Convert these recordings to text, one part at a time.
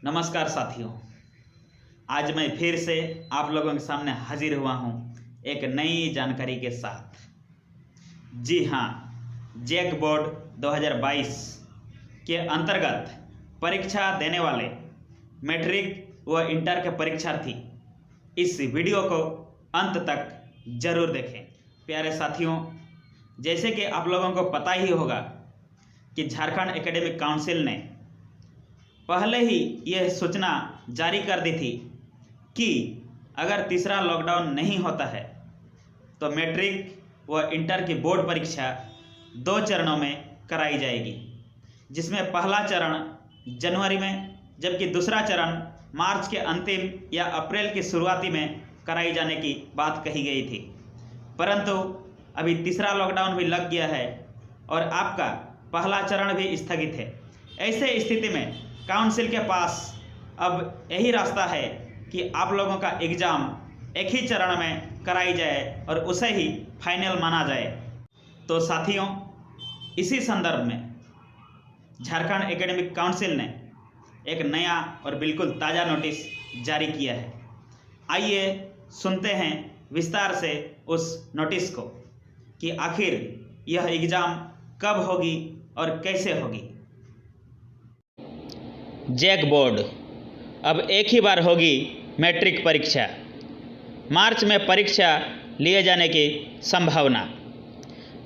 नमस्कार साथियों, आज मैं फिर से आप लोगों के सामने हाजिर हुआ हूं एक नई जानकारी के साथ। जी हाँ, जैक बोर्ड 2022 के अंतर्गत परीक्षा देने वाले मैट्रिक व इंटर के परीक्षार्थी इस वीडियो को अंत तक जरूर देखें। प्यारे साथियों, जैसे कि आप लोगों को पता ही होगा कि झारखंड एकेडमिक काउंसिल ने पहले ही यह सूचना जारी कर दी थी कि अगर तीसरा लॉकडाउन नहीं होता है तो मैट्रिक व इंटर की बोर्ड परीक्षा 2 चरणों में कराई जाएगी, जिसमें पहला चरण जनवरी में जबकि दूसरा चरण मार्च के अंतिम या अप्रैल की शुरुआती में कराई जाने की बात कही गई थी। परंतु अभी तीसरा लॉकडाउन भी लग गया है और आपका पहला चरण भी स्थगित है। ऐसे स्थिति में काउंसिल के पास अब यही रास्ता है कि आप लोगों का एग्ज़ाम एक ही चरण में कराई जाए और उसे ही फाइनल माना जाए। तो साथियों, इसी संदर्भ में झारखंड एकेडमिक काउंसिल ने एक नया और बिल्कुल ताज़ा नोटिस जारी किया है। आइए सुनते हैं विस्तार से उस नोटिस को कि आखिर यह एग्ज़ाम कब होगी और कैसे होगी। जैक बोर्ड अब एक ही बार होगी मैट्रिक परीक्षा। मार्च में परीक्षा लिए जाने की संभावना।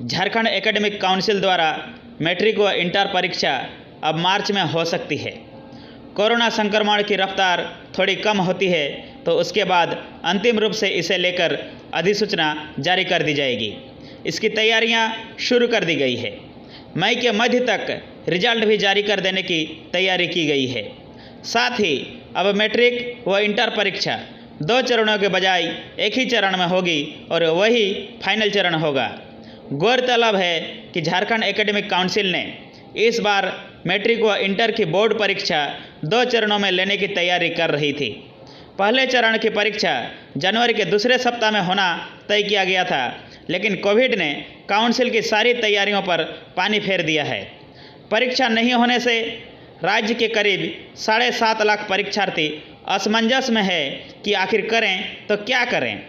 झारखंड एकेडमिक काउंसिल द्वारा मैट्रिक व इंटर परीक्षा अब मार्च में हो सकती है। कोरोना संक्रमण की रफ्तार थोड़ी कम होती है तो उसके बाद अंतिम रूप से इसे लेकर अधिसूचना जारी कर दी जाएगी। इसकी तैयारियां शुरू कर दी गई है। मई के मध्य तक रिजल्ट भी जारी कर देने की तैयारी की गई है। साथ ही अब मैट्रिक व इंटर परीक्षा 2 चरणों के बजाय एक ही चरण में होगी और वही फाइनल चरण होगा। गौरतलब है कि झारखंड एकेडमिक काउंसिल ने इस बार मैट्रिक व इंटर की बोर्ड परीक्षा 2 चरणों में लेने की तैयारी कर रही थी। पहले चरण की परीक्षा जनवरी के दूसरे सप्ताह में होना तय किया गया था, लेकिन कोविड ने काउंसिल की सारी तैयारियों पर पानी फेर दिया है। परीक्षा नहीं होने से राज्य के करीब 7.5 लाख परीक्षार्थी असमंजस में है कि आखिर करें तो क्या करें।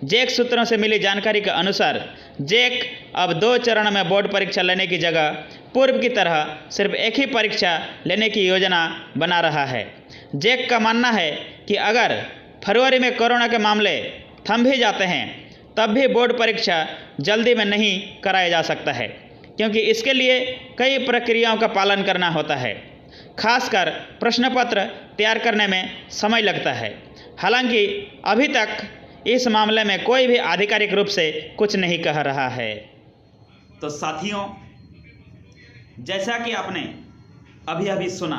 जैक सूत्रों से मिली जानकारी के अनुसार जैक अब 2 चरण में बोर्ड परीक्षा लेने की जगह पूर्व की तरह सिर्फ एक ही परीक्षा लेने की योजना बना रहा है। जैक का मानना है कि अगर फरवरी में कोरोना के मामले थम भी जाते हैं तब भी बोर्ड परीक्षा जल्दी में नहीं कराया जा सकता है, क्योंकि इसके लिए कई प्रक्रियाओं का पालन करना होता है। खासकर प्रश्न पत्र तैयार करने में समय लगता है। हालांकि अभी तक इस मामले में कोई भी आधिकारिक रूप से कुछ नहीं कह रहा है। तो साथियों, जैसा कि आपने अभी सुना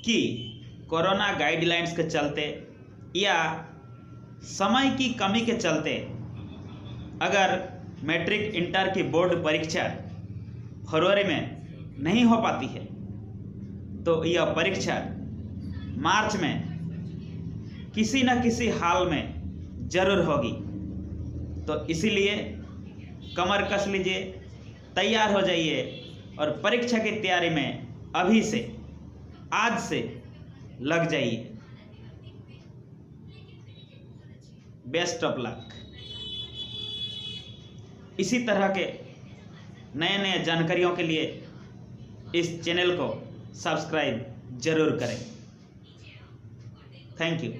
कि कोरोना गाइडलाइंस के चलते या समय की कमी के चलते अगर मैट्रिक इंटर की बोर्ड परीक्षा फरवरी में नहीं हो पाती है तो यह परीक्षा मार्च में किसी न किसी हाल में ज़रूर होगी। तो इसीलिए कमर कस लीजिए, तैयार हो जाइए और परीक्षा की तैयारी में अभी से, आज से लग जाइए। Best of luck. इसी तरह के नए नए जानकारियों के लिए इस चैनल को सब्सक्राइब जरूर करें। Thank you.